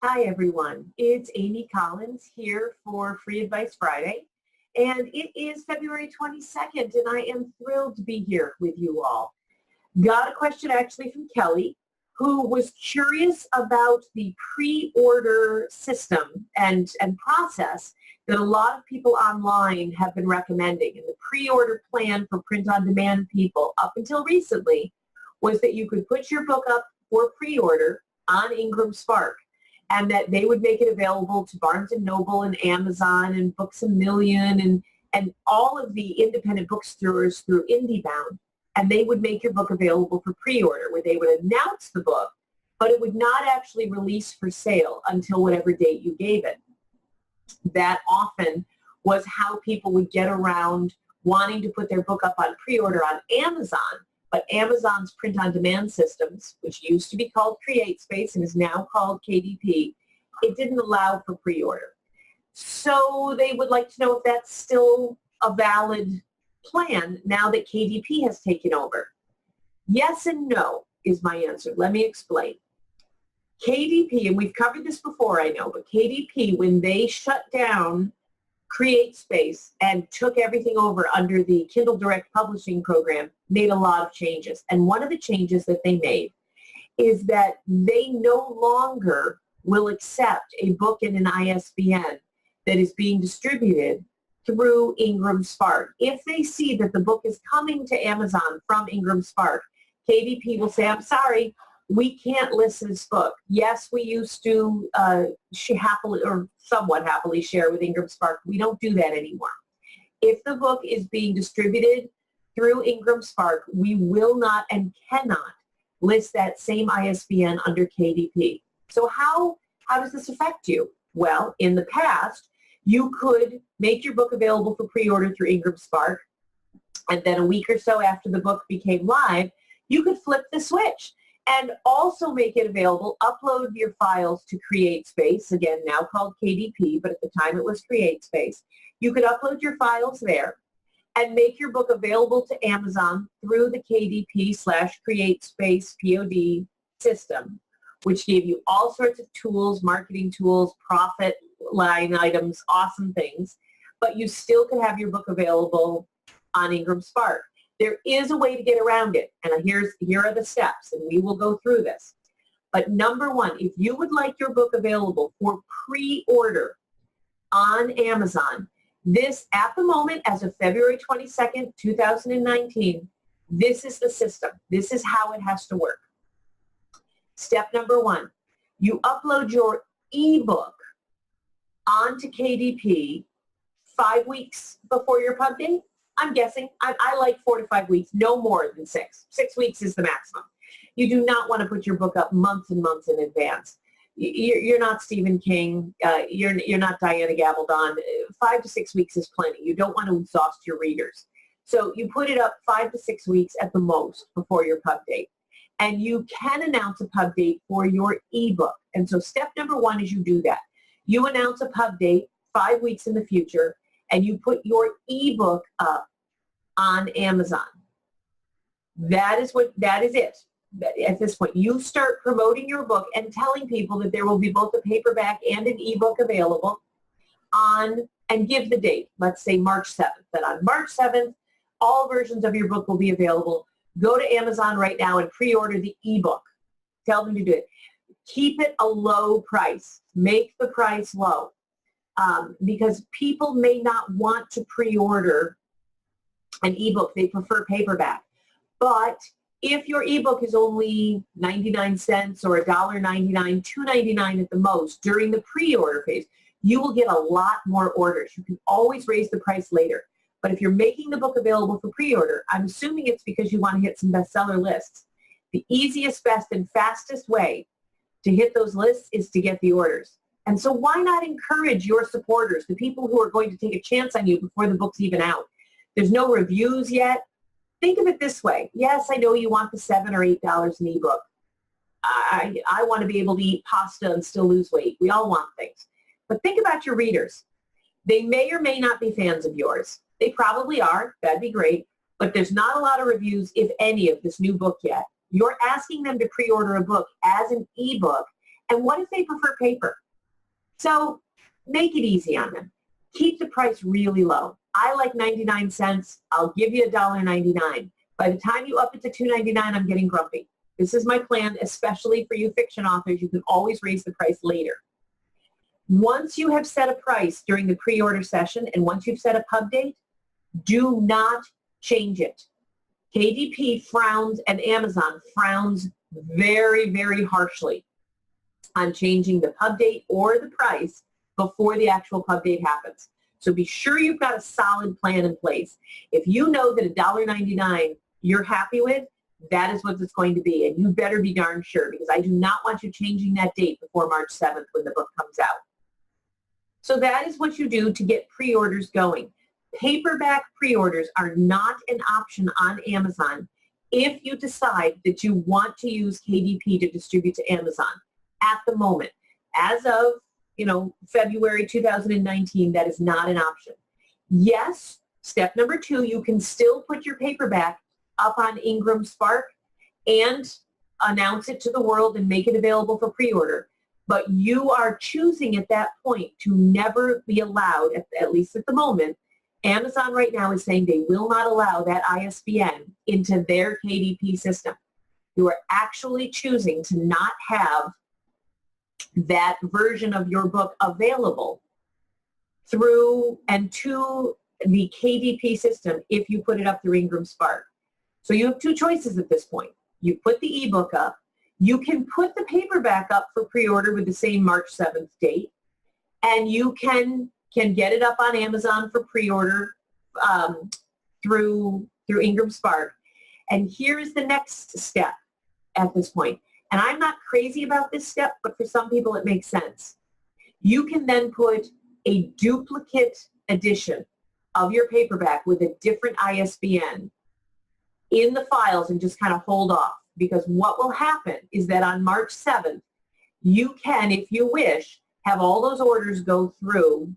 Hi everyone, it's Amy Collins here for Free Advice Friday, and it is February 22nd, and I am thrilled to be here with you all. Got a question actually from Kelly, who was curious about the pre-order system and process that a lot of people online have been recommending. And the pre-order plan for print-on-demand people up until recently was that you could put your book up for pre-order on Ingram Spark, and that they would make it available to Barnes & Noble and Amazon and Books A Million and all of the independent bookstores through IndieBound, and they would make your book available for pre-order, where they would announce the book, but it would not actually release for sale until whatever date you gave it. That often was how people would get around wanting to put their book up on pre-order on Amazon, but Amazon's print-on-demand systems, which used to be called CreateSpace and is now called KDP, it didn't allow for pre-order. So they would like to know if that's still a valid plan now that KDP has taken over. Yes and no is my answer. Let me explain. KDP, and we've covered this before, I know, but KDP, when they shut down CreateSpace and took everything over under the Kindle Direct Publishing program, made a lot of changes. And one of the changes that they made is that they no longer will accept a book in an ISBN that is being distributed through Ingram Spark. If they see that the book is coming to Amazon from Ingram Spark, KDP will say, I'm sorry, we can't list this book. Yes, we used to happily or somewhat happily share with Ingram Spark. We don't do that anymore. If the book is being distributed through Ingram Spark, we will not and cannot list that same ISBN under KDP. So how does this affect you? Well, in the past, you could make your book available for pre-order through Ingram Spark, and then a week or so after the book became live, you could flip the switch and also make it available, upload your files to CreateSpace, again, now called KDP, but at the time it was CreateSpace. You could upload your files there and make your book available to Amazon through the KDP/CreateSpace POD system, which gave you all sorts of tools, marketing tools, profit line items, awesome things, but you still could have your book available on Ingram Spark. There is a way to get around it, and here are the steps, and we will go through this. But number one, if you would like your book available for pre-order on Amazon, this, at the moment, as of February 22nd, 2019, this is the system. This is how it has to work. Step number one, you upload your ebook onto KDP 5 weeks before your pub date. I'm guessing. I like 4 to 5 weeks, no more than 6. 6 weeks is the maximum. You do not want to put your book up months and months in advance. You're not Stephen King. You're not Diana Gabaldon. 5 to 6 weeks is plenty. You don't want to exhaust your readers. So you put it up 5 to 6 weeks at the most before your pub date. And you can announce a pub date for your ebook. And so step number one is you do that. You announce a pub date 5 weeks in the future, and you put your ebook up on Amazon. That is it. At this point, you start promoting your book and telling people that there will be both a paperback and an ebook available and give the date. Let's say March 7th. That on March 7th, all versions of your book will be available. Go to Amazon right now and pre-order the ebook. Tell them to do it. Keep it a low price. Make the price low. Because people may not want to pre-order an ebook. They prefer paperback. But if your ebook is only 99 cents or $1.99, $2.99 at the most during the pre-order phase, you will get a lot more orders. You can always raise the price later. But if you're making the book available for pre-order, I'm assuming it's because you want to hit some bestseller lists. The easiest, best, and fastest way to hit those lists is to get the orders. And so why not encourage your supporters, the people who are going to take a chance on you before the book's even out? There's no reviews yet. Think of it this way. Yes, I know you want the $7 or $8 an ebook. I want to be able to eat pasta and still lose weight. We all want things. But think about your readers. They may or may not be fans of yours. They probably are. That'd be great. But there's not a lot of reviews, if any, of this new book yet. You're asking them to pre-order a book as an ebook, And what if they prefer paper? So make it easy on them. Keep the price really low. I like 99 cents. I'll give you $1.99. By the time you up it to $2.99, I'm getting grumpy. This is my plan, especially for you fiction authors. You can always raise the price later. Once you have set a price during the pre-order session and once you've set a pub date, do not change it. KDP frowns and Amazon frowns very, very harshly on changing the pub date or the price before the actual pub date happens. So be sure you've got a solid plan in place. If you know that $1.99 you're happy with, that is what it's going to be. And you better be darn sure, because I do not want you changing that date before March 7th when the book comes out. So that is what you do to get pre-orders going. Paperback pre-orders are not an option on Amazon if you decide that you want to use KDP to distribute to Amazon at the moment. As of February 2019, that is not an option. Yes, step number 2, you can still put your paperback up on Ingram Spark and announce it to the world and make it available for pre-order. But you are choosing at that point to never be allowed, at least at the moment. Amazon right now is saying they will not allow that ISBN into their KDP system. You are actually choosing to not have that version of your book available through and to the KDP system if you put it up through Ingram Spark. So you have 2 choices at this point. You put the ebook up. You can put the paperback up for pre-order with the same March 7th date, and you can get it up on Amazon for pre-order through Ingram Spark. And here's the next step at this point. And I'm not crazy about this step, but for some people it makes sense. You can then put a duplicate edition of your paperback with a different ISBN in the files and just kind of hold off. Because what will happen is that on March 7th, you can, if you wish, have all those orders go through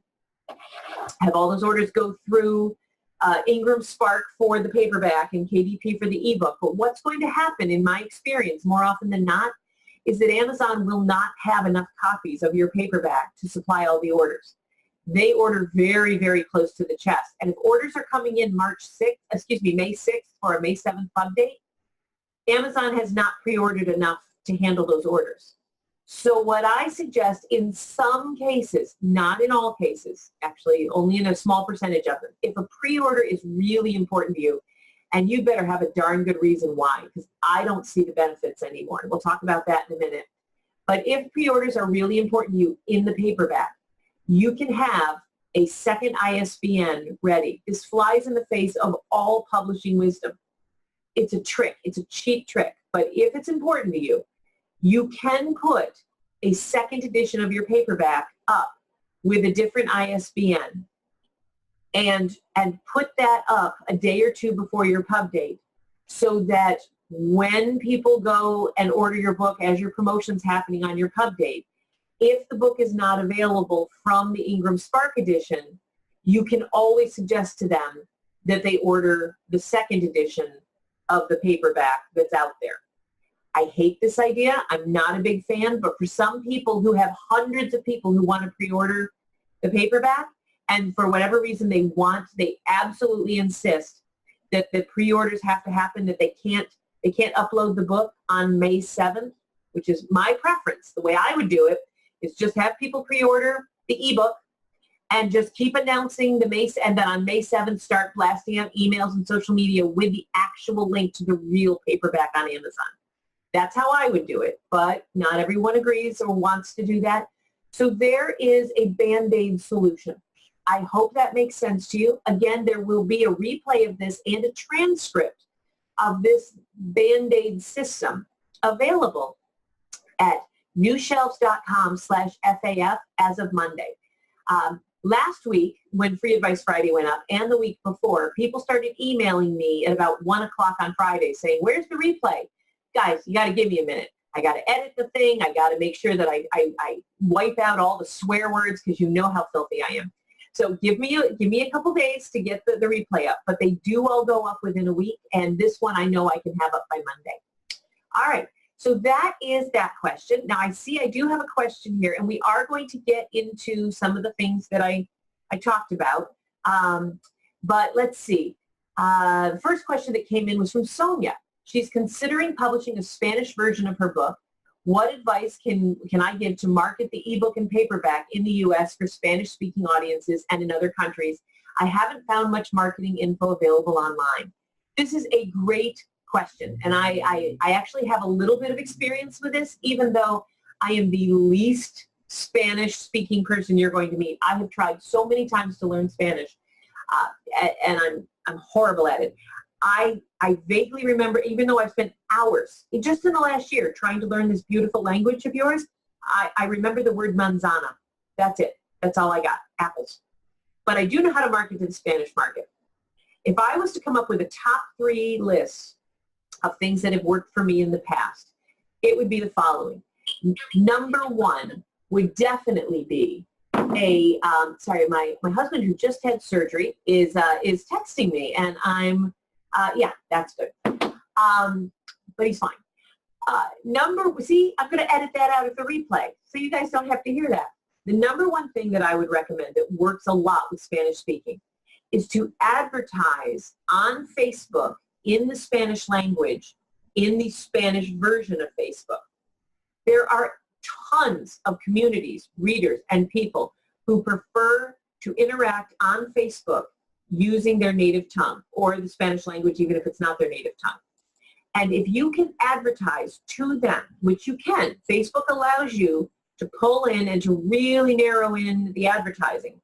Ingram Spark for the paperback and KDP for the ebook. But what's going to happen, in my experience, more often than not, is that Amazon will not have enough copies of your paperback to supply all the orders. They order very, very close to the chest. And if orders are coming in May 6th or a May 7th pub date, Amazon has not pre-ordered enough to handle those orders. So what I suggest in some cases, not in all cases, actually only in a small percentage of them, if a pre-order is really important to you, and you better have a darn good reason why, because I don't see the benefits anymore. We'll talk about that in a minute. But if pre-orders are really important to you in the paperback, you can have a second ISBN ready. This flies in the face of all publishing wisdom. It's a trick. It's a cheap trick. But if it's important to you, you can put a second edition of your paperback up with a different ISBN and put that up a day or 2 before your pub date so that when people go and order your book as your promotion's happening on your pub date, if the book is not available from the Ingram Spark edition, you can always suggest to them that they order the second edition of the paperback that's out there. I hate this idea. I'm not a big fan, but for some people who have hundreds of people who want to pre-order the paperback, and for whatever reason they absolutely insist that the pre-orders have to happen, that they can't upload the book on May 7th, which is my preference. The way I would do it is just have people pre-order the ebook and just keep announcing and then on May 7th start blasting out emails and social media with the actual link to the real paperback on Amazon. That's how I would do it, but not everyone agrees or wants to do that. So there is a Band-Aid solution. I hope that makes sense to you. Again, there will be a replay of this and a transcript of this Band-Aid system available at newshelves.com/FAF as of Monday. Last week, when Free Advice Friday went up, and the week before, people started emailing me at about 1 o'clock on Friday saying, where's the replay? Guys, you got to give me a minute. I got to edit the thing. I got to make sure that I wipe out all the swear words because you know how filthy I am. So give me a couple days to get the replay up. But they do all go up within a week, and this one I know I can have up by Monday. All right. So that is that question. Now I see I do have a question here, and we are going to get into some of the things that I talked about. But let's see. The first question that came in was from Sonia. She's considering publishing a Spanish version of her book. What advice can I give to market the ebook and paperback in the U.S. for Spanish-speaking audiences and in other countries? I haven't found much marketing info available online. This is a great question, and I actually have a little bit of experience with this, even though I am the least Spanish-speaking person you're going to meet. I have tried so many times to learn Spanish, and I'm horrible at it. I vaguely remember, even though I've spent hours, just in the last year, trying to learn this beautiful language of yours, I remember the word manzana. That's it. That's all I got, apples. But I do know how to market to the Spanish market. If I was to come up with a top 3 list of things that have worked for me in the past, it would be the following. Number 1 would definitely be sorry, my husband, who just had surgery, is texting me, and I'm yeah, that's good. But he's fine. See, I'm going to edit that out of the replay, so you guys don't have to hear that. The number 1 thing that I would recommend that works a lot with Spanish speaking is to advertise on Facebook in the Spanish language, in the Spanish version of Facebook. There are tons of communities, readers, and people who prefer to interact on Facebook using their native tongue or the Spanish language, even if it's not their native tongue. And if you can advertise to them, which you can, Facebook allows you to pull in and to really narrow in the advertising,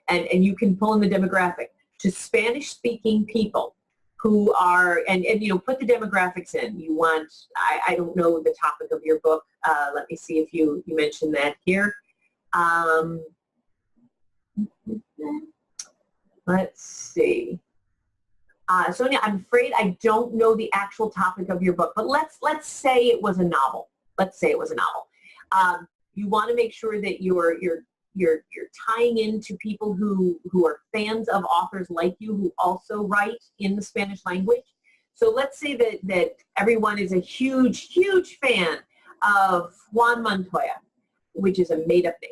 and you can pull in the demographic to Spanish-speaking people who are, and you know, put the demographics in. You want, I don't know the topic of your book. Let me see if you mentioned that here. Let's see. Sonia, I'm afraid I don't know the actual topic of your book, but let's say it was a novel. Let's say it was a novel. You want to make sure that you're tying into people who are fans of authors like you who also write in the Spanish language. So let's say that everyone is a huge, huge fan of Juan Montoya, which is a made-up name.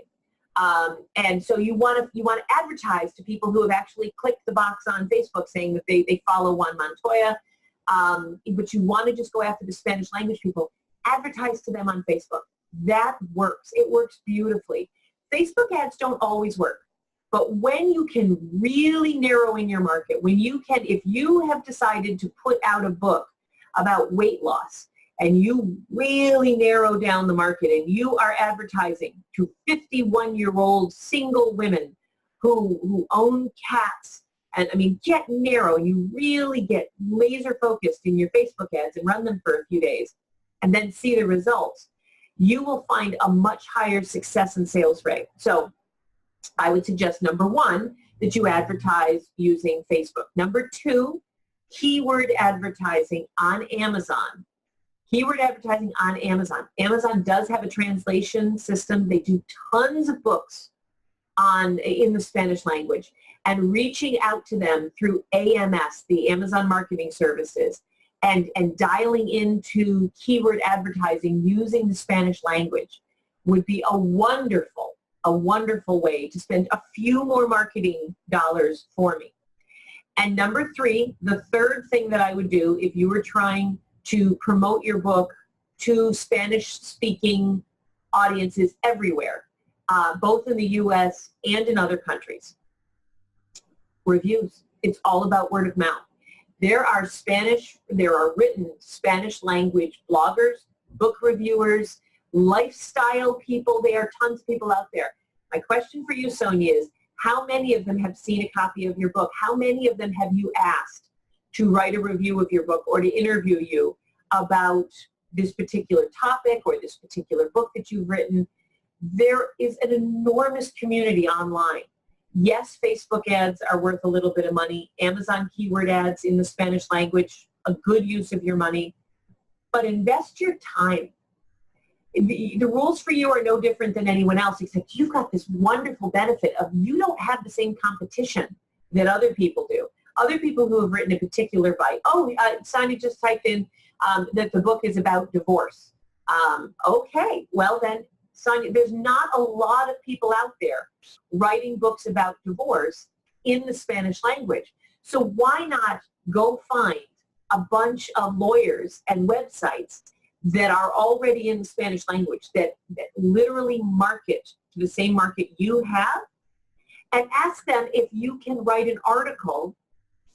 And so you want to advertise to people who have actually clicked the box on Facebook saying that they follow Juan Montoya, but you want to just go after the Spanish language people. Advertise to them on Facebook. That works. It works beautifully. Facebook ads don't always work, but when you can really narrow in your market, if you have decided to put out a book about weight loss, and you really narrow down the market and you are advertising to 51-year-old single women who own cats, and I mean, get narrow, and you really get laser focused in your Facebook ads and run them for a few days and then see the results, you will find a much higher success and sales rate. So I would suggest, number 1, that you advertise using Facebook. Number 2, keyword advertising on Amazon. Keyword advertising on Amazon. Amazon does have a translation system. They do tons of books in the Spanish language, and reaching out to them through AMS, the Amazon Marketing Services, and dialing into keyword advertising using the Spanish language would be a wonderful way to spend a few more marketing dollars for me. And number 3, the third thing that I would do if you were trying to promote your book to Spanish-speaking audiences everywhere, both in the U.S. and in other countries. Reviews. It's all about word of mouth. There are written Spanish language bloggers, book reviewers, lifestyle people. There are tons of people out there. My question for you, Sonia, is how many of them have seen a copy of your book? How many of them have you asked to write a review of your book or to interview you about this particular topic or this particular book that you've written? There is an enormous community online. Yes, Facebook ads are worth a little bit of money. Amazon keyword ads in the Spanish language, a good use of your money. But invest your time. The rules for you are no different than anyone else, except you've got this wonderful benefit of you don't have the same competition that other people do. Other people who have written a particular bite. Oh, Sonia just typed in that the book is about divorce. Okay, well then, Sonia, there's not a lot of people out there writing books about divorce in the Spanish language. So why not go find a bunch of lawyers and websites that are already in the Spanish language that literally market to the same market you have, and ask them if you can write an article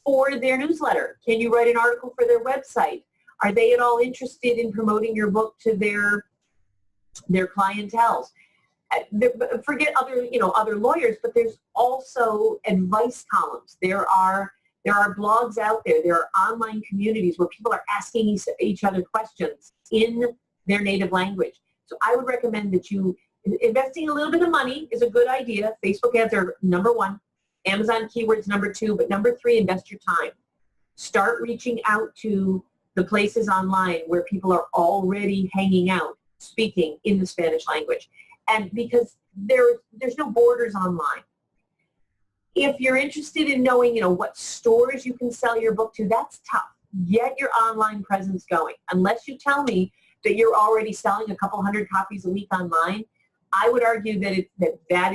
for their newsletter. Can you write an article for their website? Are they at all interested in promoting your book to their clientele? Forget other lawyers, but there's also advice columns. There are blogs out there. There are online communities where people are asking each other questions in their native language. So I would recommend that investing a little bit of money is a good idea. Facebook ads are number 1. Amazon keywords number 2. But number 3, invest your time. Start reaching out to the places online where people are already hanging out, speaking in the Spanish language. And because there's no borders online. If you're interested in knowing, what stores you can sell your book to, that's tough. Get your online presence going. Unless you tell me that you're already selling a couple hundred copies a week online, I would argue that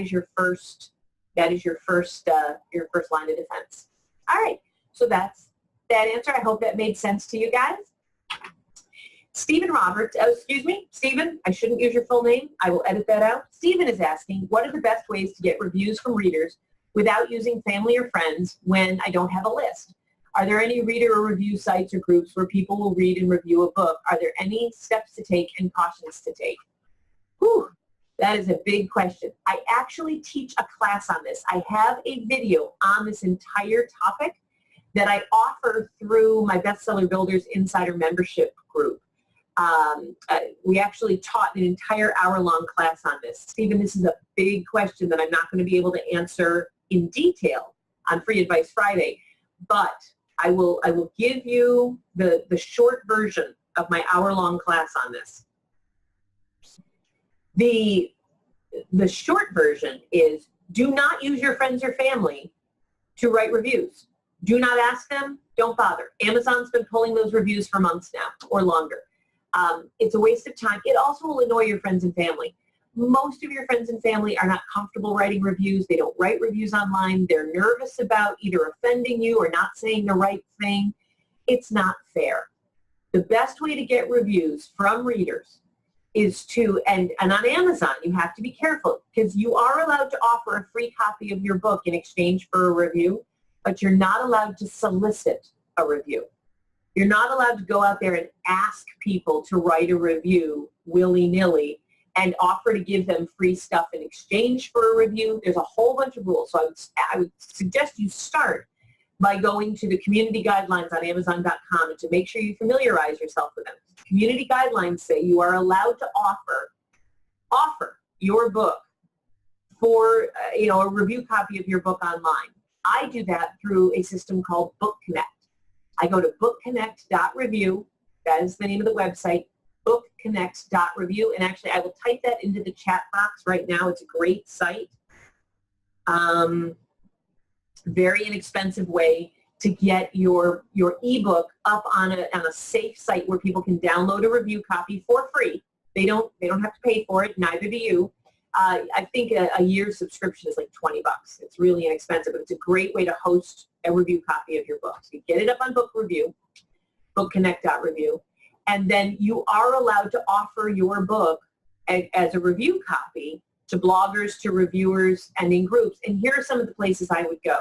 is your first line of defense. All right, so that's that answer. I hope that made sense to you guys. Stephen Roberts, Stephen, I shouldn't use your full name. I will edit that out. Stephen is asking, what are the best ways to get reviews from readers without using family or friends when I don't have a list? Are there any reader or review sites or groups where people will read and review a book? Are there any steps to take and cautions to take? Whew, that is a big question. I actually teach a class on this. I have a video on this entire topic that I offer through my Bestseller Builders Insider membership group. We actually taught an entire hour-long class on this. Stephen, this is a big question that I'm not going to be able to answer in detail on Free Advice Friday, but I will give you the short version of my hour-long class on this. The short version is, do not use your friends or family to write reviews. Do not ask them. Don't bother. Amazon's been pulling those reviews for months now or longer. It's a waste of time. It also will annoy your friends and family. Most of your friends and family are not comfortable writing reviews. They don't write reviews online. They're nervous about either offending you or not saying the right thing. It's not fair. The best way to get reviews from readers is and on Amazon, you have to be careful because you are allowed to offer a free copy of your book in exchange for a review, but you're not allowed to solicit a review. You're not allowed to go out there and ask people to write a review willy-nilly and offer to give them free stuff in exchange for a review. There's a whole bunch of rules. So I would suggest you start by going to the community guidelines on Amazon.com and to make sure you familiarize yourself with them. Community guidelines say you are allowed to offer your book for a review copy of your book online. I do that through a system called Book Connect. I go to bookconnect.review. That is the name of the website, bookconnect.review. And actually, I will type that into the chat box right now. It's a great site. Very inexpensive way to get your ebook up on a safe site where people can download a review copy for free. They don't have to pay for it, neither do you. I think a year's subscription is like $20. It's really inexpensive, but it's a great way to host a review copy of your book. So you get it up on Book Review, bookconnect.review, and then you are allowed to offer your book as a review copy to bloggers, to reviewers, and in groups. And here are some of the places I would go.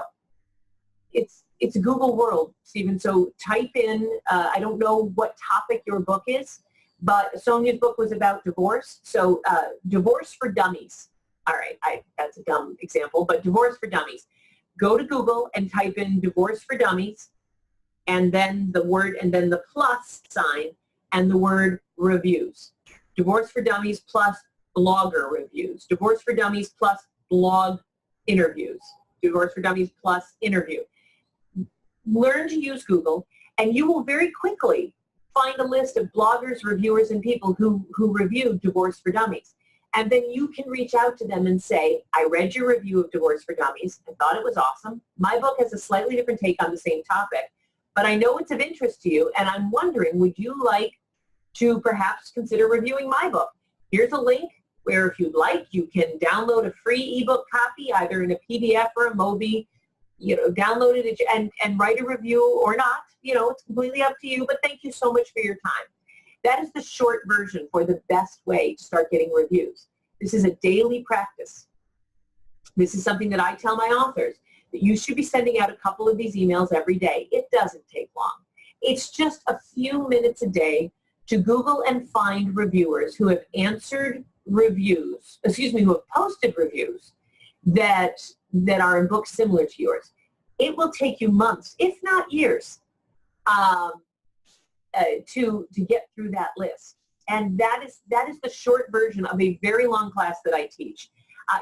It's a Google world, Stephen, so type in, I don't know what topic your book is, but Sonia's book was about divorce, so Divorce for Dummies. All right, that's a dumb example, but Divorce for Dummies. Go to Google and type in Divorce for Dummies, and then the plus sign, and the word reviews. Divorce for Dummies plus blogger reviews. Divorce for Dummies plus blog interviews. Divorce for Dummies plus interview. Learn to use Google, and you will very quickly find a list of bloggers, reviewers, and people who review Divorce for Dummies. And then you can reach out to them and say, I read your review of Divorce for Dummies and thought it was awesome. My book has a slightly different take on the same topic, but I know it's of interest to you, and I'm wondering, would you like to perhaps consider reviewing my book? Here's a link where if you'd like, you can download a free ebook copy, either in a PDF or a Mobi, download it and write a review or not. It's completely up to you, but thank you so much for your time. That is the short version for the best way to start getting reviews. This is a daily practice. This is something that I tell my authors, that you should be sending out a couple of these emails every day. It doesn't take long. It's just a few minutes a day to Google and find reviewers who have answered reviews, who have posted reviews that are in books similar to yours. It will take you months, if not years, to get through that list. And that is the short version of a very long class that I teach.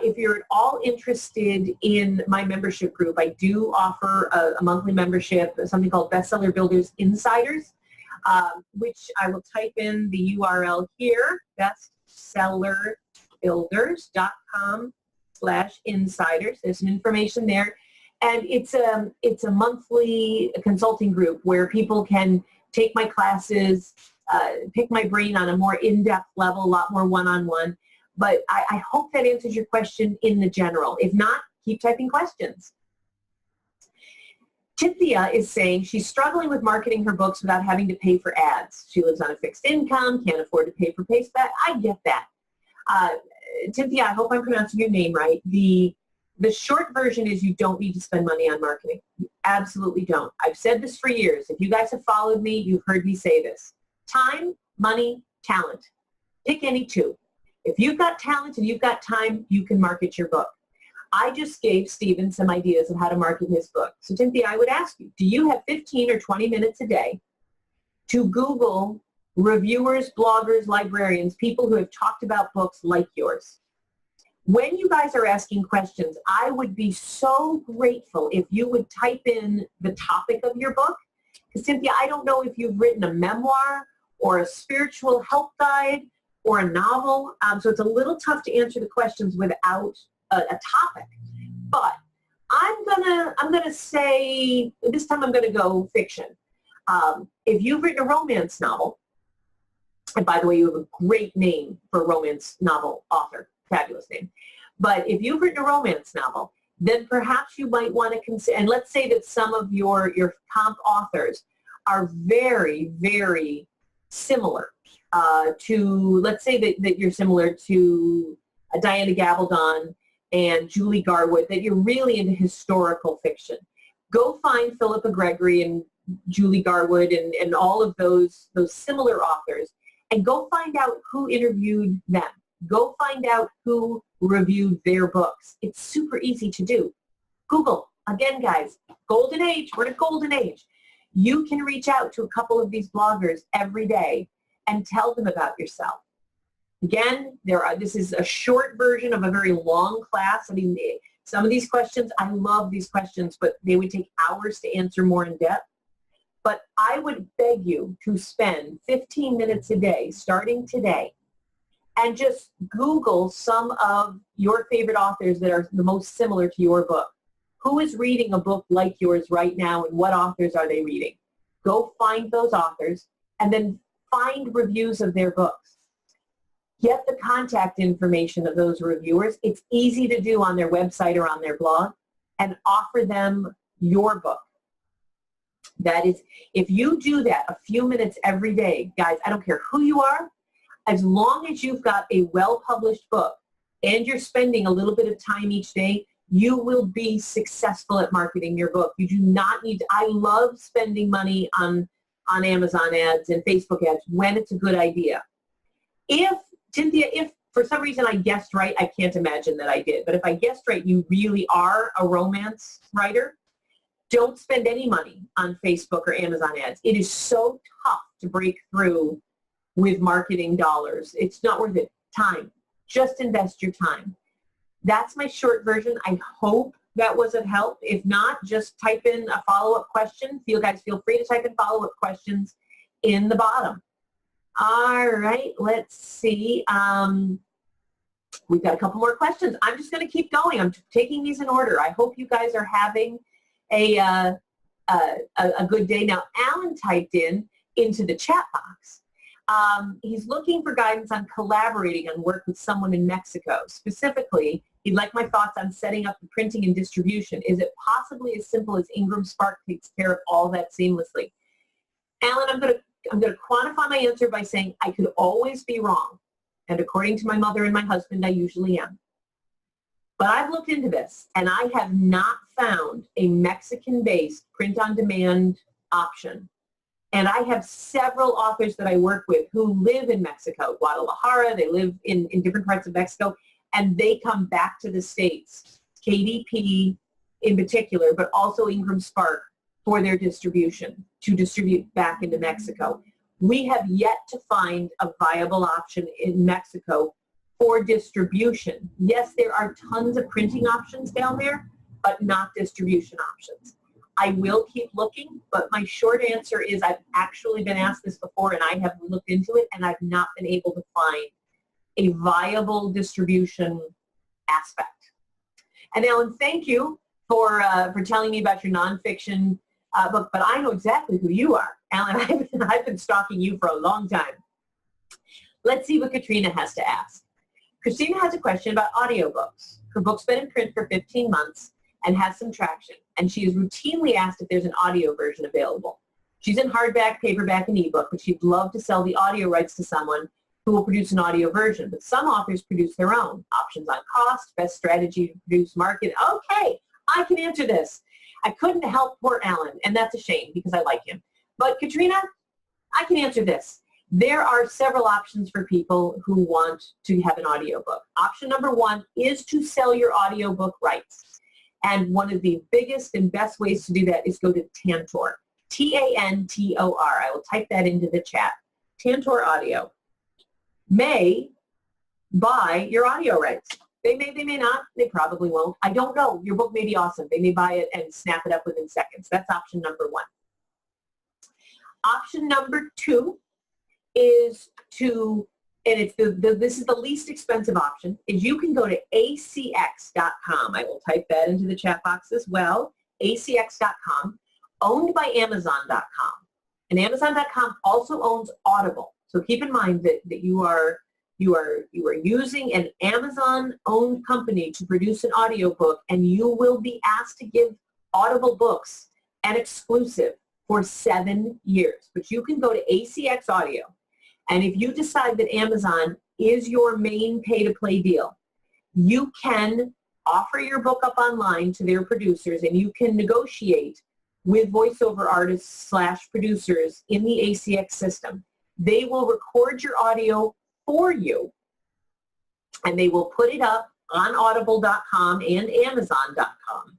If you're at all interested in my membership group, I do offer a monthly membership, something called Bestseller Builders Insiders, which I will type in the URL here, bestsellerbuilders.com/insiders. There's some information there. And it's a monthly consulting group where people can take my classes, pick my brain on a more in-depth level, a lot more one-on-one. But I hope that answers your question in the general. If not, keep typing questions. Cynthia is saying she's struggling with marketing her books without having to pay for ads. She lives on a fixed income, can't afford to pay for PaySpec. I get that. Cynthia, I hope I'm pronouncing your name right. The short version is you don't need to spend money on marketing. You absolutely don't. I've said this for years. If you guys have followed me, you've heard me say this. Time, money, talent. Pick any two. If you've got talent and you've got time, you can market your book. I just gave Stephen some ideas of how to market his book. So Cynthia, I would ask you, do you have 15 or 20 minutes a day to Google reviewers, bloggers, librarians, people who have talked about books like yours? When you guys are asking questions, I would be so grateful if you would type in the topic of your book. Because Cynthia, I don't know if you've written a memoir or a spiritual help guide or a novel, so it's a little tough to answer the questions without a topic. But I'm gonna say, this time I'm gonna go fiction. If you've written a romance novel, and by the way, you have a great name for a romance novel author, fabulous name. But if you've written a romance novel, then perhaps you might want to consider, and let's say that some of your comp authors are very, very similar to, let's say that you're similar to Diana Gabaldon and Julie Garwood, that you're really into historical fiction. Go find Philippa Gregory and Julie Garwood and all of those similar authors, and go find out who interviewed them. Go find out who reviewed their books. It's super easy to do. Google. Again, guys, golden age. We're in a golden age. You can reach out to a couple of these bloggers every day and tell them about yourself. Again, this is a short version of a very long class. I mean, some of these questions, I love these questions, but they would take hours to answer more in depth. But I would beg you to spend 15 minutes a day, starting today, and just Google some of your favorite authors that are the most similar to your book. Who is reading a book like yours right now, and what authors are they reading? Go find those authors, and then find reviews of their books. Get the contact information of those reviewers. It's easy to do on their website or on their blog, and offer them your book. That is, if you do that a few minutes every day, guys, I don't care who you are, as long as you've got a well-published book and you're spending a little bit of time each day, you will be successful at marketing your book. You do not need to, I love spending money on Amazon ads and Facebook ads when it's a good idea. Cynthia, if for some reason I guessed right, I can't imagine that I did, but if I guessed right, you really are a romance writer, don't spend any money on Facebook or Amazon ads. It is so tough to break through with marketing dollars. It's not worth it. Time. Just invest your time. That's my short version. I hope that was of help. If not, just type in a follow-up question. Guys, feel free to type in follow-up questions in the bottom. All right, let's see. We've got a couple more questions. I'm just going to keep going. I'm taking these in order. I hope you guys are having a good day. Now, Alan typed into the chat box. He's looking for guidance on collaborating on work with someone in Mexico. Specifically, he'd like my thoughts on setting up the printing and distribution. Is it possibly as simple as Ingram Spark takes care of all that seamlessly? Alan, I'm going to quantify my answer by saying I could always be wrong. And according to my mother and my husband, I usually am. But I've looked into this, and I have not found a Mexican-based print-on-demand option. And I have several authors that I work with who live in Mexico, Guadalajara. They live in different parts of Mexico, and they come back to the States, KDP in particular, but also Ingram Spark for their distribution, to distribute back into Mexico. We have yet to find a viable option in Mexico for distribution. Yes, there are tons of printing options down there, but not distribution options. I will keep looking, but my short answer is I've actually been asked this before, and I have looked into it, and I've not been able to find a viable distribution aspect. And Ellen, thank you for telling me about your nonfiction book, but I know exactly who you are. Alan, I've been stalking you for a long time. Let's see what Katrina has to ask. Christina has a question about audiobooks. Her book's been in print for 15 months and has some traction, and she is routinely asked if there's an audio version available. She's in hardback, paperback, and ebook, but she'd love to sell the audio rights to someone who will produce an audio version. But some authors produce their own. Options on cost, best strategy to produce, market. Okay, I can answer this. I couldn't help poor Alan, and that's a shame because I like him. But Katrina, I can answer this. There are several options for people who want to have an audiobook. Option number one is to sell your audiobook rights. And one of the biggest and best ways to do that is go to Tantor, T-A-N-T-O-R. I will type that into the chat. Tantor Audio may buy your audio rights. They may not. They probably won't. I don't know. Your book may be awesome. They may buy it and snap it up within seconds. That's option number one. Option number two is to, and it's this is the least expensive option, is you can go to acx.com. I will type that into the chat box as well. acx.com, owned by amazon.com. And amazon.com also owns Audible. So keep in mind that you are using an Amazon-owned company to produce an audiobook, and you will be asked to give Audible books an exclusive for 7 years. But you can go to ACX Audio, and if you decide that Amazon is your main pay-to-play deal, you can offer your book up online to their producers, and you can negotiate with voiceover artists / producers in the ACX system. They will record your audio for you, and they will put it up on audible.com and amazon.com.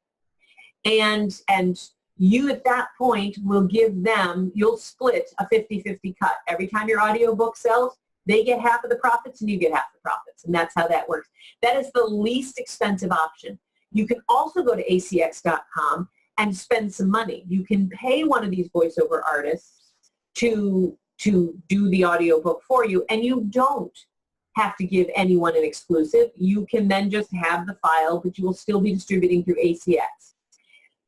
And you at that point will give them, you'll split a 50-50 cut. Every time your audiobook sells, they get half of the profits and you get half the profits. And that's how that works. That is the least expensive option. You can also go to acx.com and spend some money. You can pay one of these voiceover artists to do the audiobook for you, and you don't have to give anyone an exclusive. You can then just have the file, but you will still be distributing through ACX.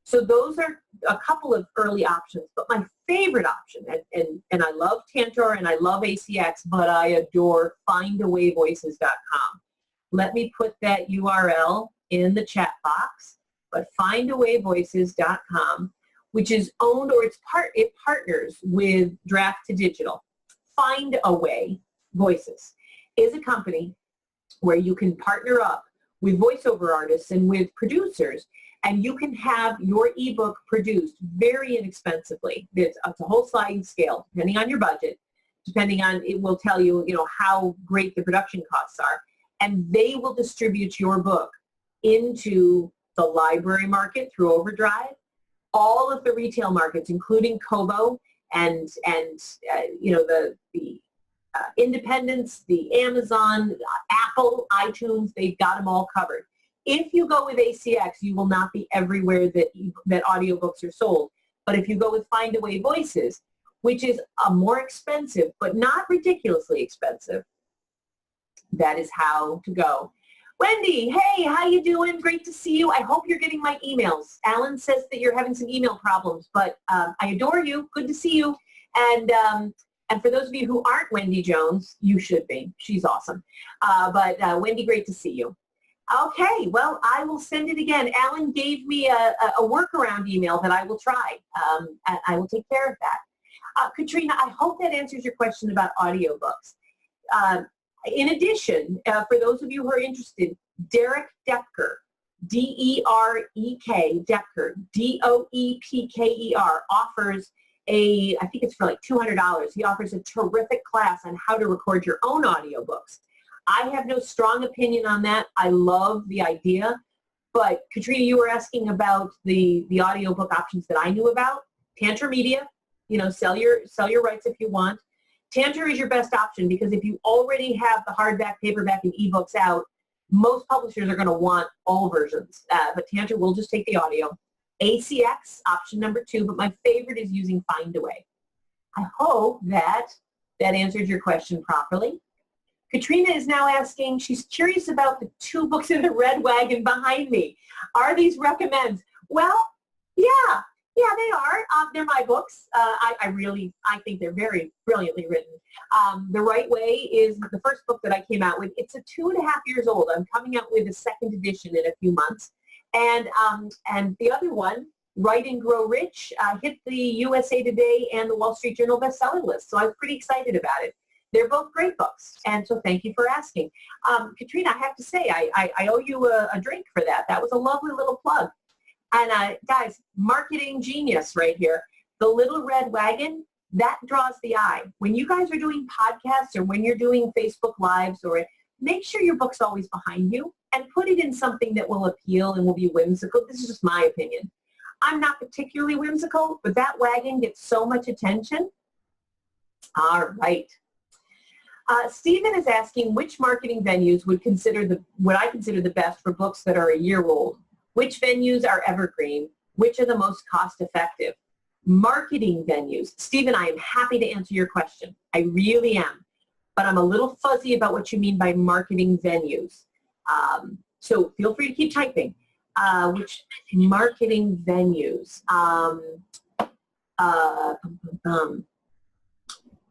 So those are a couple of early options, but my favorite option, and I love Tantor and I love ACX, but I adore findawayvoices.com. Let me put that URL in the chat box, but findawayvoices.com, which is owned, or it partners with Draft to Digital. Findaway Voices is a company where you can partner up with voiceover artists and with producers, and you can have your ebook produced very inexpensively. It's a whole sliding scale, depending on your budget, depending on, it will tell you, how great the production costs are, and they will distribute your book into the library market through Overdrive, all of the retail markets, including Kobo and the independents, the Amazon, Apple, iTunes, they've got them all covered. If you go with ACX, you will not be everywhere that audiobooks are sold. But if you go with Findaway Voices, which is a more expensive, but not ridiculously expensive, That is how to go. Wendy, hey, how you doing? Great to see you. I hope you're getting my emails. Alan says that you're having some email problems, but I adore you. Good to see you. And for those of you who aren't Wendy Jones, you should be. She's awesome. But Wendy, great to see you. Okay, well, I will send it again. Alan gave me a workaround email that I will try. I will take care of that. Katrina, I hope that answers your question about audiobooks. In addition, for those of you who are interested, Derek Doepker, D-E-R-E-K, Doepker, D-O-E-P-K-E-R, offers I think it's for like $200. He offers a terrific class on how to record your own audiobooks. I have no strong opinion on that. I love the idea. But Katrina, you were asking about the audiobook options that I knew about. Tantra Media, sell your rights if you want. Tantra is your best option because if you already have the hardback, paperback, and ebooks out, most publishers are going to want all versions. But Tantra will just take the audio. ACX, option number 2, but my favorite is using Findaway. I hope that answers your question properly. Katrina is now asking, she's curious about the 2 books in the red wagon behind me. Are these recommends? Well, yeah, they are. They're my books. I think they're very brilliantly written. The Right Way is the first book that I came out with. It's 2.5 years old. I'm coming out with a 2nd edition in a few months. And the other one, Write and Grow Rich, hit the USA Today and the Wall Street Journal bestseller list. So I was pretty excited about it. They're both great books, and so thank you for asking. Katrina, I have to say, I owe you a drink for that. That was a lovely little plug. And guys, marketing genius right here. The Little Red Wagon, that draws the eye. When you guys are doing podcasts or when you're doing Facebook Lives, make sure your book's always behind you and put it in something that will appeal and will be whimsical. This is just my opinion. I'm not particularly whimsical, but that wagon gets so much attention. All right. Stephen is asking which marketing venues would I consider the best for books that are a year old. Which venues are evergreen? Which are the most cost effective? Marketing venues. Stephen, I am happy to answer your question. I really am. But I'm a little fuzzy about what you mean by marketing venues. So feel free to keep typing. Which marketing venues?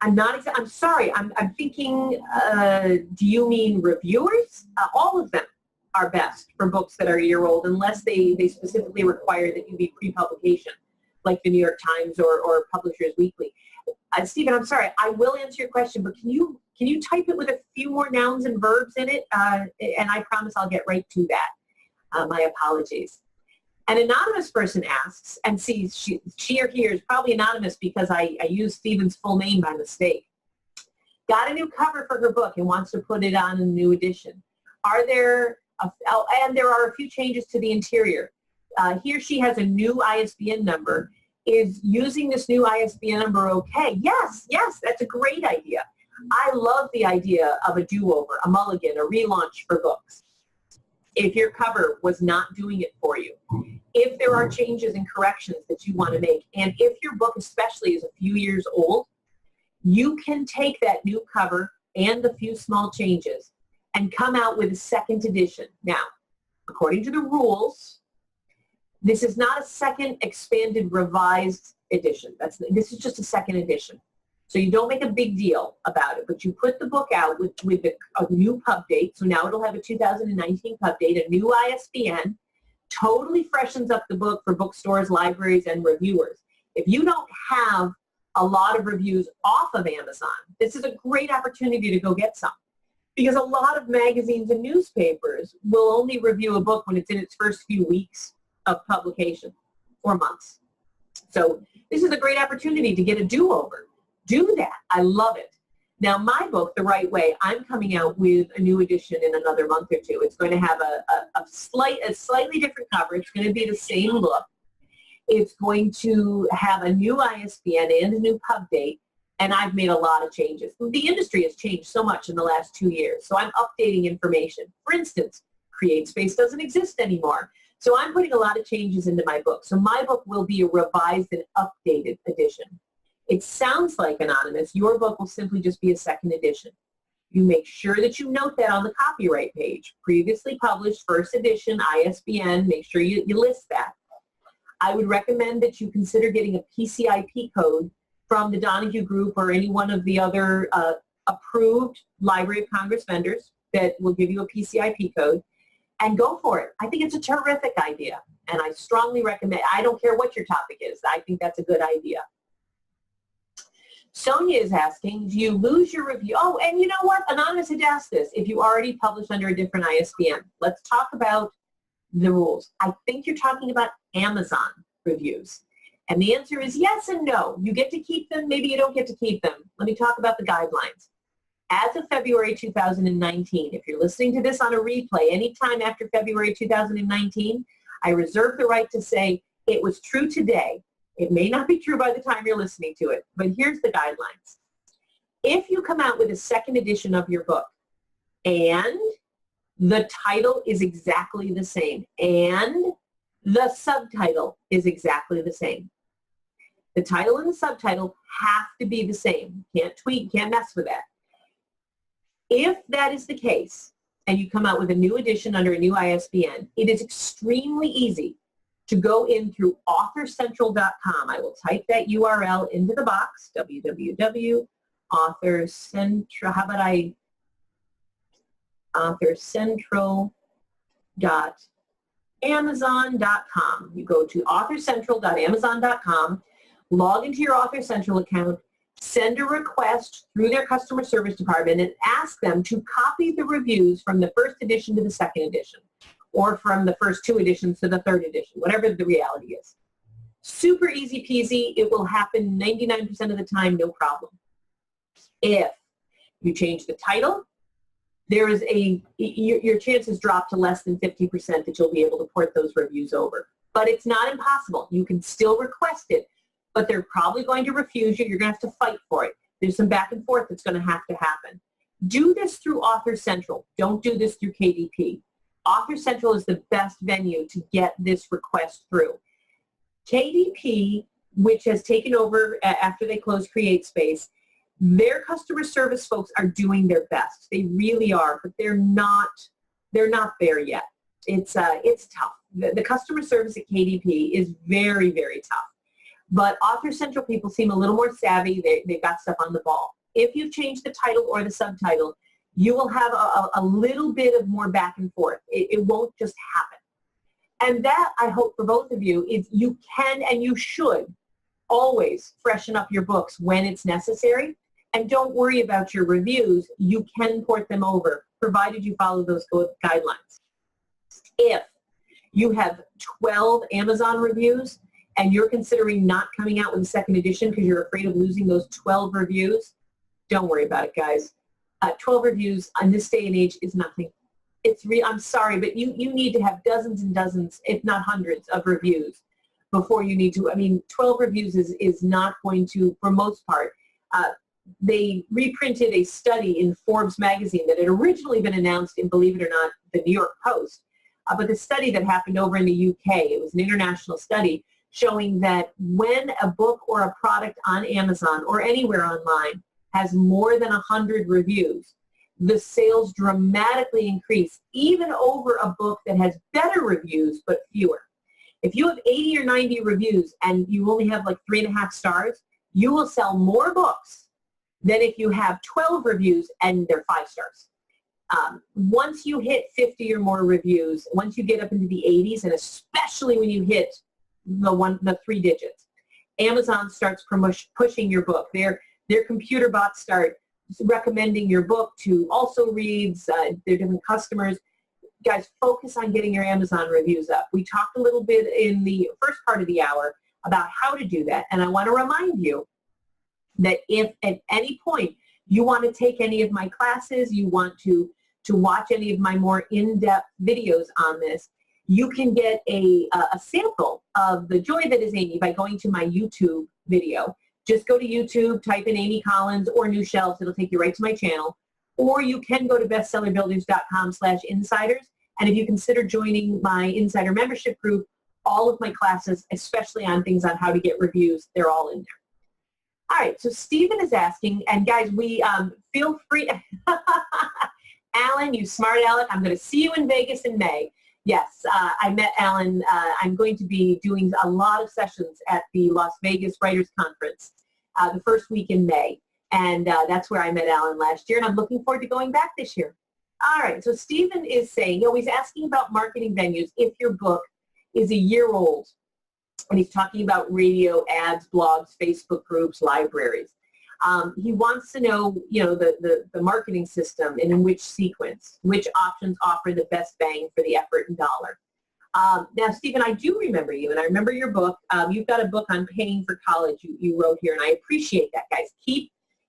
I'm sorry, I'm thinking, do you mean reviewers? All of them are best for books that are a year old unless they specifically require that you be pre-publication, like the New York Times or Publishers Weekly. Stephen, I'm sorry, I will answer your question, but can you type it with a few more nouns and verbs in it? And I promise I'll get right to that. My apologies. An anonymous person asks, and see, she or he is probably anonymous because I used Stephen's full name by mistake. Got a new cover for her book and wants to put it on a new edition. And there are a few changes to the interior. He or she has a new ISBN number. Is using this new ISBN number okay? Yes, that's a great idea. I love the idea of a do-over, a mulligan, a relaunch for books. If your cover was not doing it for you, if there are changes and corrections that you want to make, and if your book especially is a few years old, you can take that new cover and a few small changes and come out with a 2nd edition. Now, according to the rules, this is not a 2nd expanded revised edition. This is just a 2nd edition. So you don't make a big deal about it, but you put the book out with a new pub date. So now it'll have a 2019 pub date, a new ISBN, totally freshens up the book for bookstores, libraries, and reviewers. If you don't have a lot of reviews off of Amazon, this is a great opportunity to go get some. Because a lot of magazines and newspapers will only review a book when it's in its first few weeks of publication or months. So this is a great opportunity to get a do-over. Do that. I love it. Now, my book, The Right Way, I'm coming out with a new edition in another month or two. It's going to have a slightly different cover. It's going to be the same book. It's going to have a new ISBN and a new pub date, and I've made a lot of changes. The industry has changed so much in the last 2 years, so I'm updating information. For instance, CreateSpace doesn't exist anymore. So I'm putting a lot of changes into my book. So my book will be a revised and updated edition. It sounds like anonymous. Your book will simply just be a 2nd edition. You make sure that you note that on the copyright page. Previously published, first edition, ISBN, make sure you list that. I would recommend that you consider getting a PCIP code from the Donahue Group or any one of the other approved Library of Congress vendors that will give you a PCIP code, and go for it. I think it's a terrific idea, and I strongly recommend. I don't care what your topic is. I think that's a good idea. Sonia is asking, do you lose your review? Oh, and you know what? Anonymous had asked this. If you already published under a different ISBN, let's talk about the rules. I think you're talking about Amazon reviews. And the answer is yes and no. You get to keep them, maybe you don't get to keep them. Let me talk about the guidelines. As of February 2019, if you're listening to this on a replay anytime after February 2019, I reserve the right to say it was true today. It may not be true by the time you're listening to it, but here's the guidelines. If you come out with a second edition of your book and the title is exactly the same and the subtitle is exactly the same, the title and the subtitle have to be the same. Can't tweak, can't mess with that. If that is the case, and you come out with a new edition under a new ISBN, it is extremely easy to go in through AuthorCentral.com. I will type that URL into the box, www.AuthorCentral, how about AuthorCentral.Amazon.com. You go to AuthorCentral.Amazon.com, log into your Author Central account, send a request through their customer service department and ask them to copy the reviews from the first edition to the second edition, or from the first two editions to the third edition, whatever the reality is. Super easy peasy. It will happen 99% of the time, no problem. If you change the title, there is your chances drop to less than 50% that you'll be able to port those reviews over. But it's not impossible. You can still request it, but they're probably going to refuse you. You're going to have to fight for it. There's some back and forth that's going to have to happen. Do this through Author Central. Don't do this through KDP. Author Central is the best venue to get this request through. KDP, which has taken over after they closed CreateSpace, their customer service folks are doing their best. They really are, but they're not there yet. It's tough. The customer service at KDP is very, very tough. But Author Central people seem a little more savvy. They've got stuff on the ball. If you've changed the title or the subtitle, you will have a little bit of more back and forth. It won't just happen. And that, I hope for both of you, is you can and you should always freshen up your books when it's necessary. And don't worry about your reviews. You can port them over, provided you follow those guidelines. If you have 12 Amazon reviews and you're considering not coming out with a second edition because you're afraid of losing those 12 reviews, don't worry about it, guys. 12 reviews on this day and age is nothing. I'm sorry, but you need to have dozens and dozens, if not hundreds, of reviews before you need to. I mean, 12 reviews is not going to, for most part. They reprinted a study in Forbes magazine that had originally been announced in, believe it or not, the New York Post. But the study that happened over in the UK, it was an international study, showing that when a book or a product on Amazon or anywhere online has more than 100 reviews, the sales dramatically increase, even over a book that has better reviews but fewer. If you have 80 or 90 reviews and you only have like 3.5 stars, you will sell more books than if you have 12 reviews and they're 5 stars. Once you hit 50 or more reviews, once you get up into the 80s, and especially when you hit the 3 digits, Amazon starts pushing your book. Their computer bots start recommending your book to also reads, their different customers. Guys, focus on getting your Amazon reviews up. We talked a little bit in the first part of the hour about how to do that, and I want to remind you that if at any point you want to take any of my classes, you want to watch any of my more in-depth videos on this, you can get a sample of The Joy That Is Amy by going to my YouTube video. Just go to YouTube, type in Amy Collins or New Shelves. It'll take you right to my channel. Or you can go to bestsellerbuilders.com/insiders. And if you consider joining my insider membership group, all of my classes, especially on things on how to get reviews, they're all in there. All right, so Stephen is asking, and guys, we feel free. Alan, you smart Aleck, I'm going to see you in Vegas in May. Yes, I met Alan. I'm going to be doing a lot of sessions at the Las Vegas Writers Conference the first week in May. And that's where I met Alan last year, and I'm looking forward to going back this year. All right, so Stephen is saying, he's asking about marketing venues if your book is a year old. And he's talking about radio, ads, blogs, Facebook groups, libraries. He wants to know, the marketing system and in which sequence, which options offer the best bang for the effort and dollar. Now, Stephen, I do remember you, and I remember your book. You've got a book on paying for college you wrote here, and I appreciate that, guys.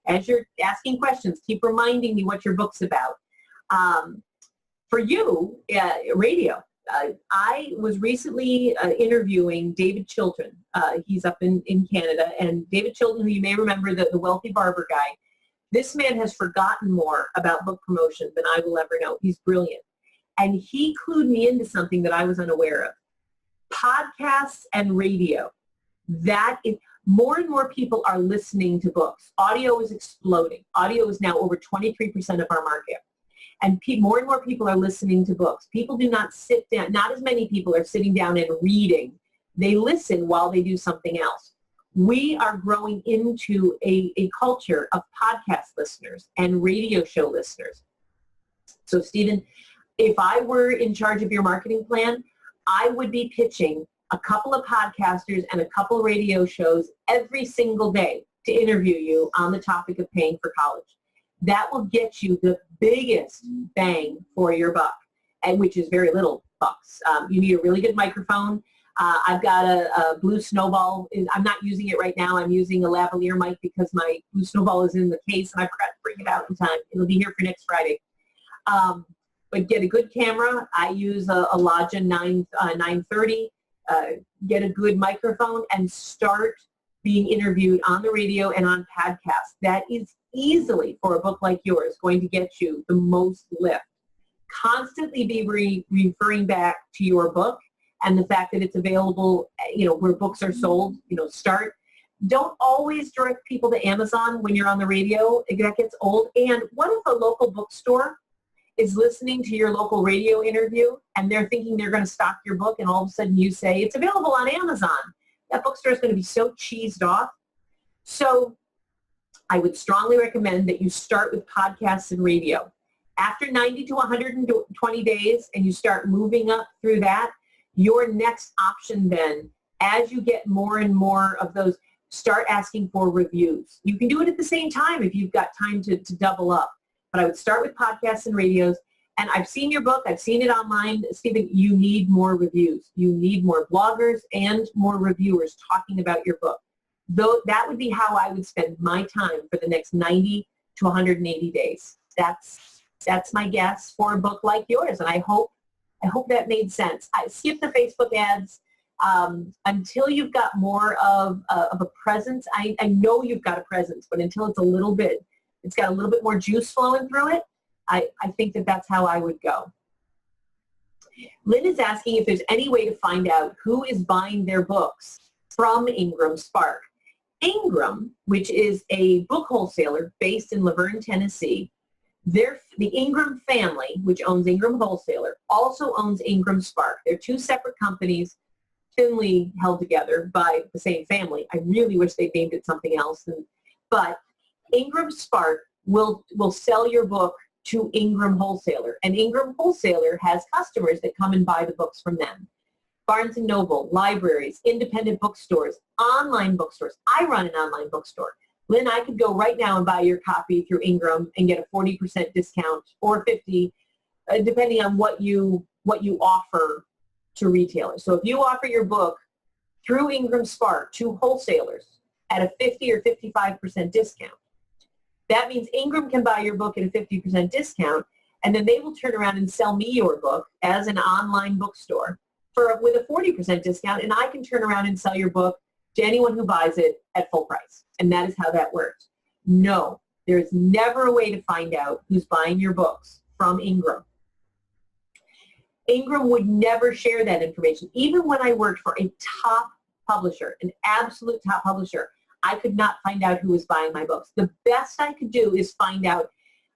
As you're asking questions, keep reminding me what your book's about. For you, radio. I was recently interviewing David Children. He's up in Canada. And David Children, who you may remember, the wealthy barber guy, this man has forgotten more about book promotion than I will ever know. He's brilliant. And he clued me into something that I was unaware of. Podcasts and radio. More and more people are listening to books. Audio is exploding. Audio is now over 23% of our market. And more and more people are listening to books. People do not sit down. Not as many people are sitting down and reading. They listen while they do something else. We are growing into a culture of podcast listeners and radio show listeners. So, Stephen, if I were in charge of your marketing plan, I would be pitching a couple of podcasters and a couple radio shows every single day to interview you on the topic of paying for college. That will get you the biggest bang for your buck, and which is very little bucks. You need a really good microphone. I've got a Blue Snowball. I'm not using it right now. I'm using a lavalier mic because my Blue Snowball is in the case, and I forgot to bring it out in time. It'll be here for next Friday. But get a good camera. I use a Logia 930. Get a good microphone and start being interviewed on the radio and on podcasts. That is easily, for a book like yours, going to get you the most lift. Constantly be referring back to your book and the fact that it's available, where books are sold. Don't always direct people to Amazon when you're on the radio. That gets old. And what if a local bookstore is listening to your local radio interview and they're thinking they're going to stock your book, and all of a sudden you say it's available on Amazon? That bookstore is going to be so cheesed off. So I would strongly recommend that you start with podcasts and radio. After 90 to 120 days and you start moving up through that, your next option then, as you get more and more of those, start asking for reviews. You can do it at the same time if you've got time to double up. But I would start with podcasts and radios. And I've seen your book. I've seen it online. Stephen, you need more reviews. You need more bloggers and more reviewers talking about your book. Though that would be how I would spend my time for the next 90 to 180 days. That's my guess for a book like yours. And I hope that made sense. I skip the Facebook ads until you've got more of a presence. I know you've got a presence, but until it's got a little bit more juice flowing through it, I think that's how I would go. Lynn is asking if there's any way to find out who is buying their books from Ingram Spark. Ingram, which is a book wholesaler based in Laverne, Tennessee, the Ingram family, which owns Ingram Wholesaler, also owns Ingram Spark. They're two separate companies, thinly held together by the same family. I really wish they named it something else. But Ingram Spark will sell your book to Ingram Wholesaler. And Ingram Wholesaler has customers that come and buy the books from them. Barnes & Noble, libraries, independent bookstores, online bookstores. I run an online bookstore. Lynn, I could go right now and buy your copy through Ingram and get a 40% discount or 50, depending on what you offer to retailers. So if you offer your book through Ingram Spark to wholesalers at a 50 or 55% discount, that means Ingram can buy your book at a 50% discount, and then they will turn around and sell me your book as an online bookstore with a 40% discount, and I can turn around and sell your book to anyone who buys it at full price. And that is how that works. No, there is never a way to find out who's buying your books from Ingram. Ingram would never share that information. Even when I worked for a top publisher, an absolute top publisher, I could not find out who was buying my books. The best I could do is find out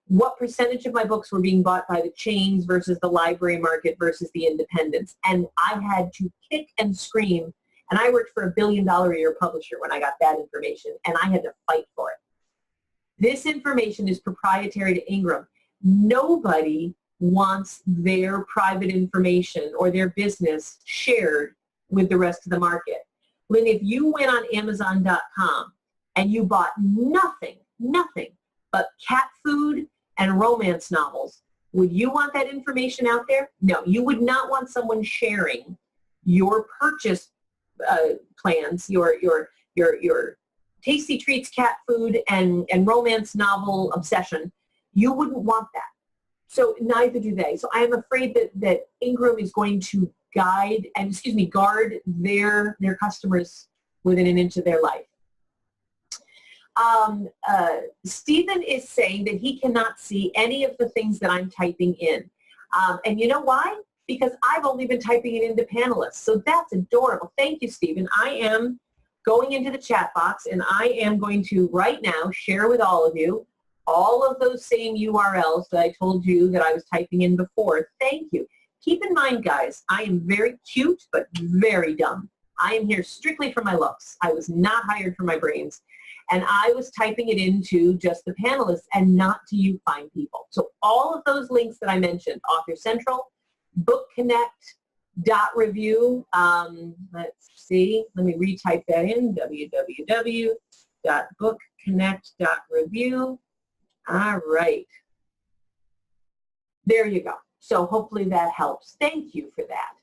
what percentage of my books were being bought by the chains versus the library market versus the independents. And I had to kick and scream. And I worked for $1 billion a year publisher when I got that information, and I had to fight for it. This information is proprietary to Ingram. Nobody wants their private information or their business shared with the rest of the market. Lynn, if you went on Amazon.com and you bought nothing but cat food and romance novels, would you want that information out there? No, you would not want someone sharing your purchase plans, your tasty treats, cat food, and romance novel obsession. You wouldn't want that. So neither do they. So I am afraid that Ingram is going to guard their customers within an inch of their life. Stephen is saying that he cannot see any of the things that I'm typing in. And you know why? Because I've only been typing it into panelists. So that's adorable. Thank you, Stephen. I am going into the chat box, and I am going to right now share with all of you all of those same URLs that I told you that I was typing in before. Thank you. Keep in mind, guys, I am very cute but very dumb. I am here strictly for my looks. I was not hired for my brains. And I was typing it into just the panelists and not to you fine people. So all of those links that I mentioned, Author Central, Book Connect, .review, let's see, let me retype that in, www.bookconnect.review. All right. There you go. So hopefully that helps. Thank you for that.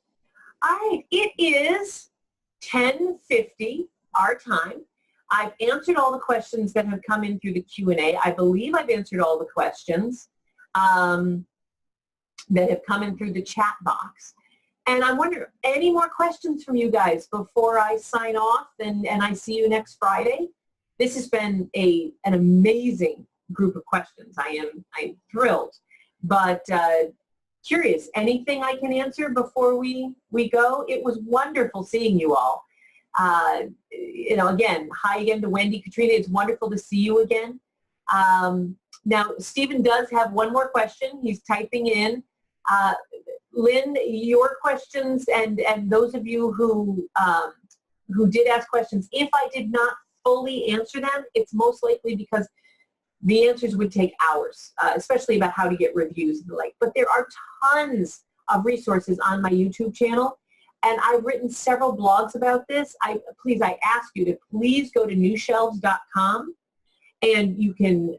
All right, it is 10:50 our time. I've answered all the questions that have come in through the Q&A. I believe I've answered all the questions that have come in through the chat box. And I wonder, any more questions from you guys before I sign off and I see you next Friday? This has been an amazing group of questions. I'm thrilled, but curious, anything I can answer before we go? It was wonderful seeing you all. Again, hi again to Wendy, Katrina. It's wonderful to see you again. Now, Stephen does have one more question. He's typing in. Lynn, your questions and those of you who did ask questions, if I did not fully answer them, it's most likely because the answers would take hours, especially about how to get reviews and the like. But there are tons of resources on my YouTube channel, and I've written several blogs about this. I ask you to please go to newshelves.com, and you can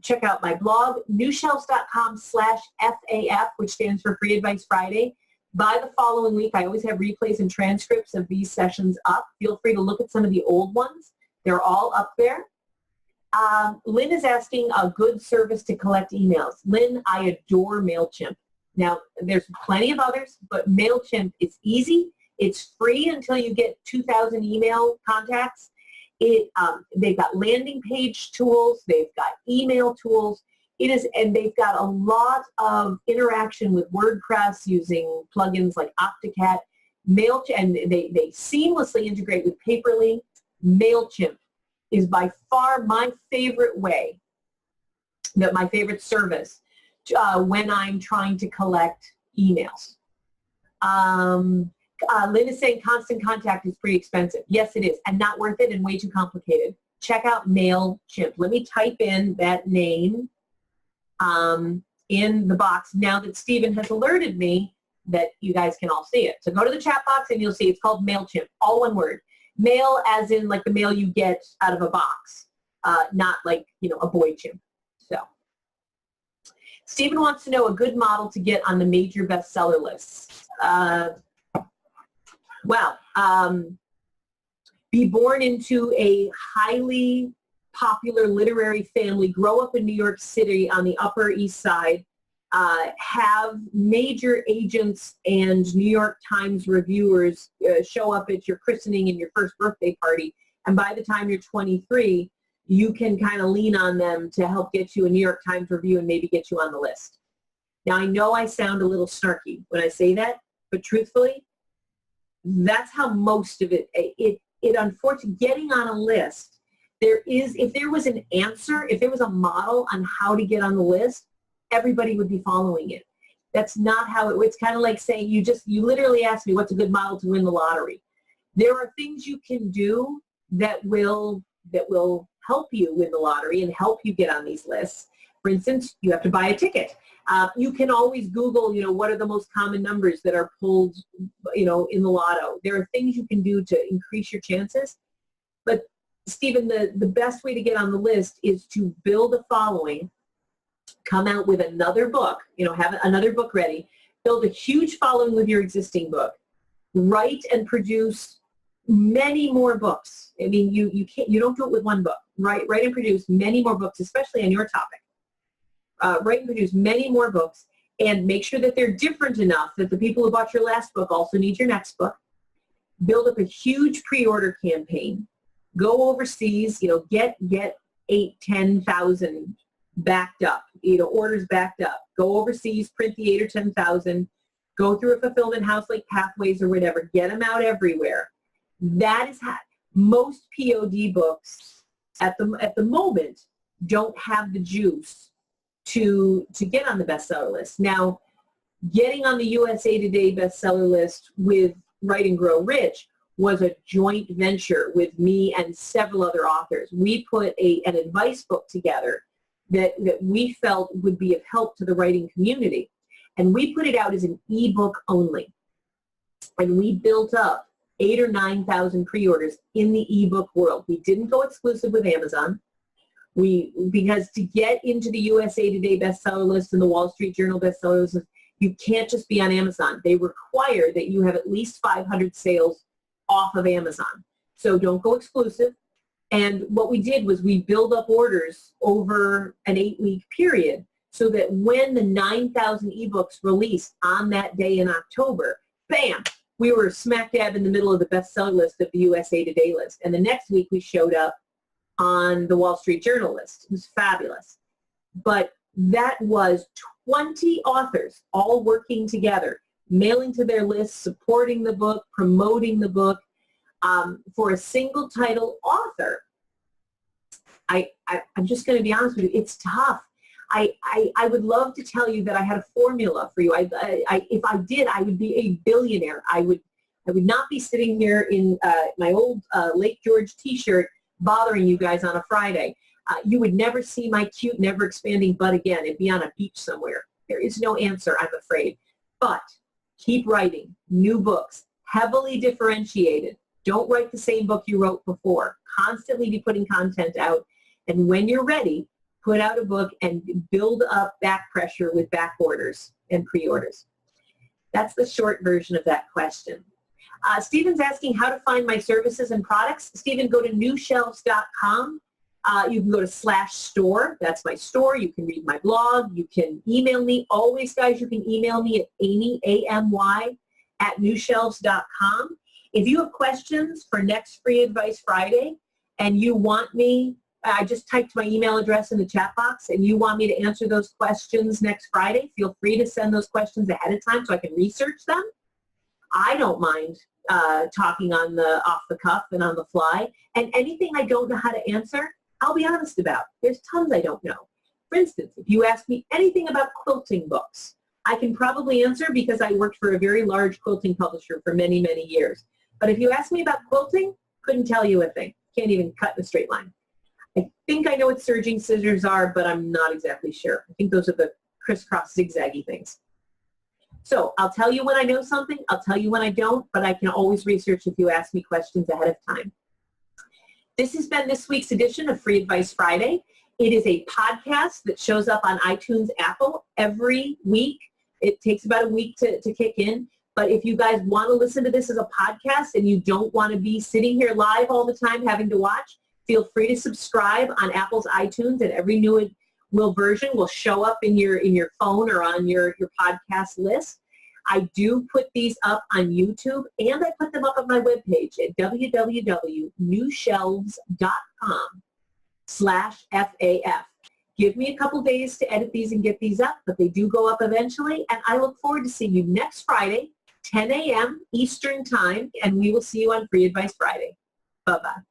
check out my blog, newshelves.com/FAF, which stands for Free Advice Friday. By the following week, I always have replays and transcripts of these sessions up. Feel free to look at some of the old ones. They're all up there. Lynn is asking a good service to collect emails. Lynn, I adore MailChimp. Now, there's plenty of others, but MailChimp is easy. It's free until you get 2,000 email contacts. They've got landing page tools. They've got email tools. And they've got a lot of interaction with WordPress using plugins like Opticat. MailChimp, and they seamlessly integrate with Paperly. MailChimp is by far my favorite way, my favorite service when I'm trying to collect emails. Lynn is saying Constant Contact is pretty expensive. Yes, it is, and not worth it and way too complicated. Check out MailChimp. Let me type in that name in the box now that Stephen has alerted me that you guys can all see it. So go to the chat box and you'll see it's called MailChimp, all one word. Mail as in like the mail you get out of a box, not like, a boy chimp. So Stephen wants to know a good model to get on the major bestseller lists. Be born into a highly popular literary family, grow up in New York City on the Upper East Side, have major agents and New York Times reviewers show up at your christening and your first birthday party, and by the time you're 23, you can kind of lean on them to help get you a New York Times review and maybe get you on the list. Now, I know I sound a little snarky when I say that, but truthfully, that's how most of it unfortunately, getting on a list if there was an answer, if there was a model on how to get on the list, everybody would be following it. That's not how it's kind of like saying you literally asked me what's a good model to win the lottery. There are things you can do that will help you win the lottery and help you get on these lists. For instance, you have to buy a ticket. You can always Google, what are the most common numbers that are pulled, in the lotto. There are things you can do to increase your chances. But Stephen, the best way to get on the list is to build a following, come out with another book, have another book ready, build a huge following with your existing book, write and produce many more books. I mean, you don't do it with one book. Write and produce many more books, especially on your topic. Write and produce many more books, and make sure that they're different enough that the people who bought your last book also need your next book. Build up a huge pre-order campaign. Go overseas, get 8,000, 10,000 backed up, orders backed up. Go overseas, print the 8,000 or 10,000. Go through a fulfillment house like Pathways or whatever. Get them out everywhere. That is how most POD books at the moment don't have the juice to get on the bestseller list. Now, getting on the USA Today bestseller list with Write and Grow Rich was a joint venture with me and several other authors. We put an advice book together that we felt would be of help to the writing community. And we put it out as an ebook only. And we built up 8,000 or 9,000 pre-orders in the ebook world. We didn't go exclusive with Amazon. Because to get into the USA Today bestseller list and the Wall Street Journal bestseller list, you can't just be on Amazon. They require that you have at least 500 sales off of Amazon. So don't go exclusive. And what we did was we build up orders over an 8-week period so that when the 9,000 ebooks released on that day in October, bam, we were smack dab in the middle of the bestseller list of the USA Today list. And the next week we showed up on the Wall Street Journal list. It was fabulous. But that was 20 authors all working together, mailing to their list, supporting the book, promoting the book. For a single title author, I'm just going to be honest with you, it's tough. I would love to tell you that I had a formula for you. If I did, I would be a billionaire. I would not be sitting here in my old Lake George t-shirt bothering you guys on a Friday. You would never see my cute, never expanding butt again. It'd be on a beach somewhere. There is no answer, I'm afraid. But keep writing new books, heavily differentiated. Don't write the same book you wrote before. Constantly be putting content out. And when you're ready, put out a book and build up back pressure with back orders and pre-orders. That's the short version of that question. Stephen's asking how to find my services and products. Stephen, go to newshelves.com. You can go to /store. That's my store. You can read my blog. You can email me. Always, guys, you can email me at Amy, A-M-Y, @newshelves.com. If you have questions for next Free Advice Friday and you want me, I just typed my email address in the chat box, and you want me to answer those questions next Friday, feel free to send those questions ahead of time so I can research them. I don't mind talking on the off the cuff and on the fly. And anything I don't know how to answer, I'll be honest about. There's tons I don't know. For instance, if you ask me anything about quilting books, I can probably answer because I worked for a very large quilting publisher for many, many years. But if you ask me about quilting, couldn't tell you a thing. Can't even cut in a straight line. I think I know what serging scissors are, but I'm not exactly sure. I think those are the crisscross zigzaggy things. So I'll tell you when I know something, I'll tell you when I don't, but I can always research if you ask me questions ahead of time. This has been this week's edition of Free Advice Friday. It is a podcast that shows up on iTunes, Apple every week. It takes about a week to kick in. But if you guys want to listen to this as a podcast and you don't want to be sitting here live all the time having to watch, feel free to subscribe on Apple's iTunes, and every new version will show up in your phone or on your podcast list. I do put these up on YouTube, and I put them up on my webpage at www.newshelves.com/FAF. Give me a couple days to edit these and get these up, but they do go up eventually, and I look forward to seeing you next Friday, 10 a.m. Eastern Time, and we will see you on Free Advice Friday. Bye-bye.